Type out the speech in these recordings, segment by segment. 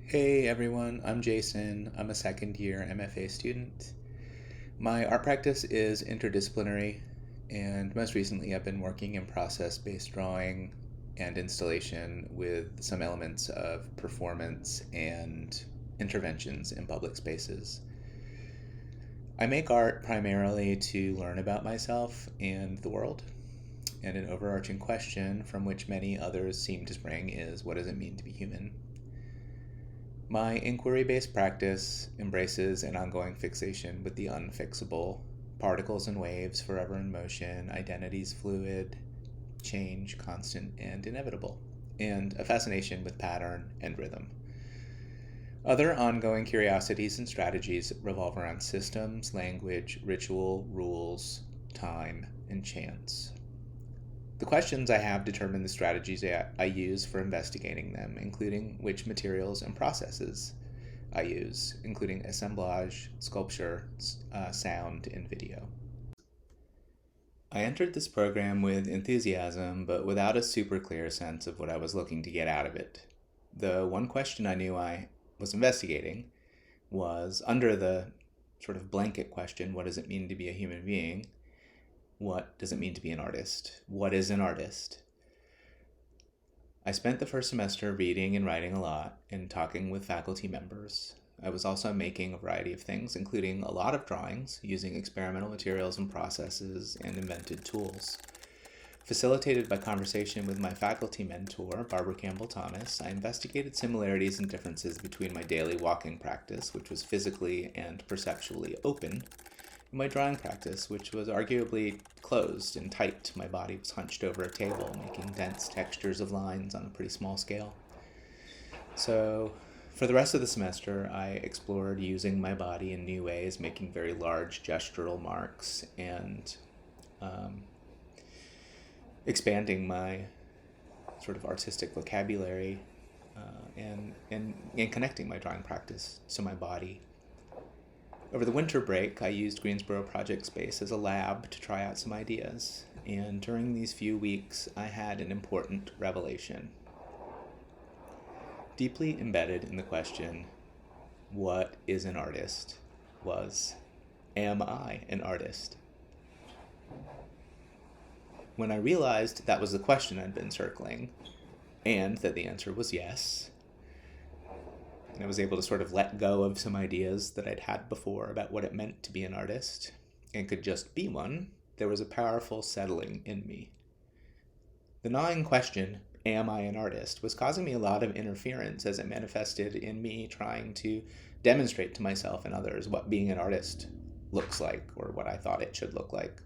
Hey everyone, I'm Jason. I'm a second year MFA student. My art practice is interdisciplinary, and most recently I've been working in process-based drawing and installation with some elements of performance and interventions in public spaces. I make art primarily to learn about myself and the world, and an overarching question from which many others seem to spring is, what does it mean to be human? My inquiry-based practice embraces an ongoing fixation with the unfixable, particles and waves forever in motion, identities fluid, change constant and inevitable, and a fascination with pattern and rhythm. Other ongoing curiosities and strategies revolve around systems, language, ritual, rules, time, and chance. The questions I have determine the strategies I use for investigating them, including which materials and processes I use, including assemblage, sculpture, sound, and video. I entered this program with enthusiasm, but without a super clear sense of what I was looking to get out of it. The one question I knew I was investigating was, under the sort of blanket question, what does it mean to be a human being? What does it mean to be an artist? What is an artist? I spent the first semester reading and writing a lot and talking with faculty members. I was also making a variety of things, including a lot of drawings using experimental materials and processes and invented tools. Facilitated by conversation with my faculty mentor, Barbara Campbell Thomas, I investigated similarities and differences between my daily walking practice, which was physically and perceptually open, my drawing practice, which was arguably closed and tight. My body was hunched over a table, making dense textures of lines on a pretty small scale. So, for the rest of the semester, I explored using my body in new ways, making very large gestural marks and expanding my sort of artistic vocabulary and connecting my drawing practice to my body. Over the winter break, I used Greensboro Project Space as a lab to try out some ideas, and during these few weeks, I had an important revelation. Deeply embedded in the question, what is an artist, was, am I an artist? When I realized that was the question I'd been circling, and that the answer was yes, and I was able to sort of let go of some ideas that I'd had before about what it meant to be an artist and could just be one, there was a powerful settling in me. The gnawing question, am I an artist, was causing me a lot of interference as it manifested in me trying to demonstrate to myself and others what being an artist looks like, or what I thought it should look like.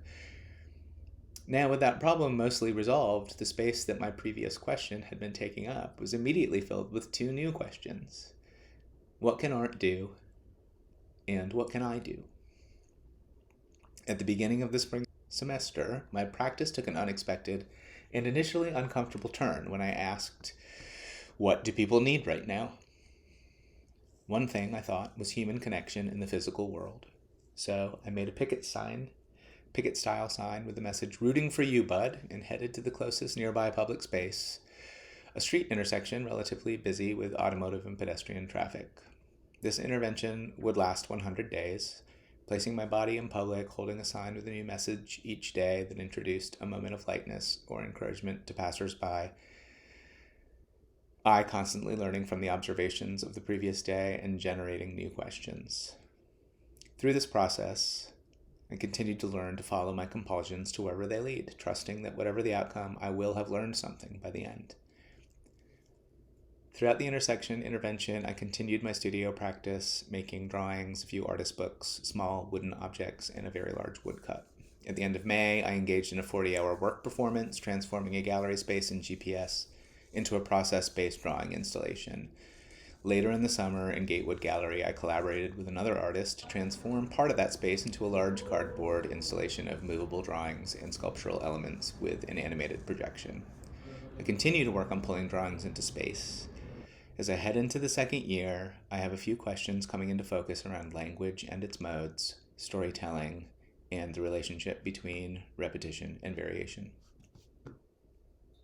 Now, with that problem mostly resolved, the space that my previous question had been taking up was immediately filled with two new questions. What can art do? And what can I do? At the beginning of the spring semester, my practice took an unexpected and initially uncomfortable turn when I asked, what do people need right now? One thing, I thought, was human connection in the physical world. So I made a picket style sign with the message, rooting for you, bud, and headed to the closest nearby public space, a street intersection relatively busy with automotive and pedestrian traffic. This intervention would last 100 days, placing my body in public, holding a sign with a new message each day that introduced a moment of lightness or encouragement to passersby. I constantly learning from the observations of the previous day and generating new questions. Through this process, I continued to learn to follow my compulsions to wherever they lead, trusting that whatever the outcome, I will have learned something by the end. Throughout the intervention, I continued my studio practice, making drawings, a few artist books, small wooden objects, and a very large woodcut. At the end of May, I engaged in a 40-hour work performance, transforming a gallery space in GPS into a process-based drawing installation. Later in the summer, in Gatewood Gallery, I collaborated with another artist to transform part of that space into a large cardboard installation of movable drawings and sculptural elements with an animated projection. I continue to work on pulling drawings into space. As I head into the second year, I have a few questions coming into focus around language and its modes, storytelling, and the relationship between repetition and variation.